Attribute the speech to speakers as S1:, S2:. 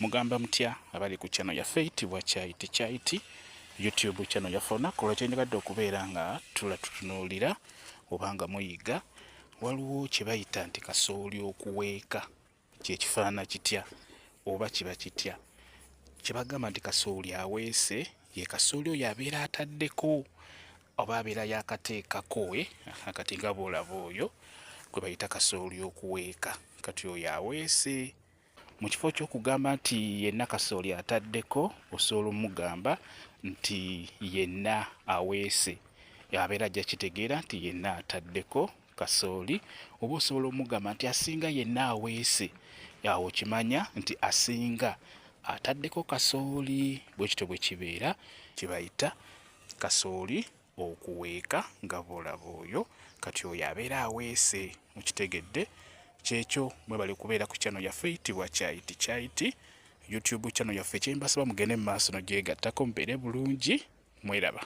S1: Mugamba mutya abali ku channel yaffe eyitibwa Kyaiti YouTube channel yaffe olunaku olwo kyenyigadde okubeera nga tutunuulira obanga muyiga waliwo kye bayita nti kasooli okuweeka kyekifaanana kitya oba kiba kitya. Kye bagamba nti kasooli aweese ye kasooli oyo abeera ataddeko oba abeera yakateekako akati nga bw'olaba oyo gwe bayita kasooli okuweeka, kati oyo aweese. Mu kifo ky'okugamba nti yenna kasooli ataddeko osobola omugamba nti yenna aweese, abeera ajja kitegeera nti yenna ataddeko kasooli, oba osobola omugamba nti asinga yenna aweese, awo kimanya nti asinga ataddeko kasooli. Bwe kityo bwe kibeera, kibayita kasooli okuweeka nga bw'olaba oyo, kati oyo abeera aweese. Mukitegedde kyekyo mwe bali kubeera ku channel yaffe eyitibwa Kyaiti YouTube channel yaffe. Kyembasaba mugende mu maaso n'ogyegattako mubeere bulungi, mweraba.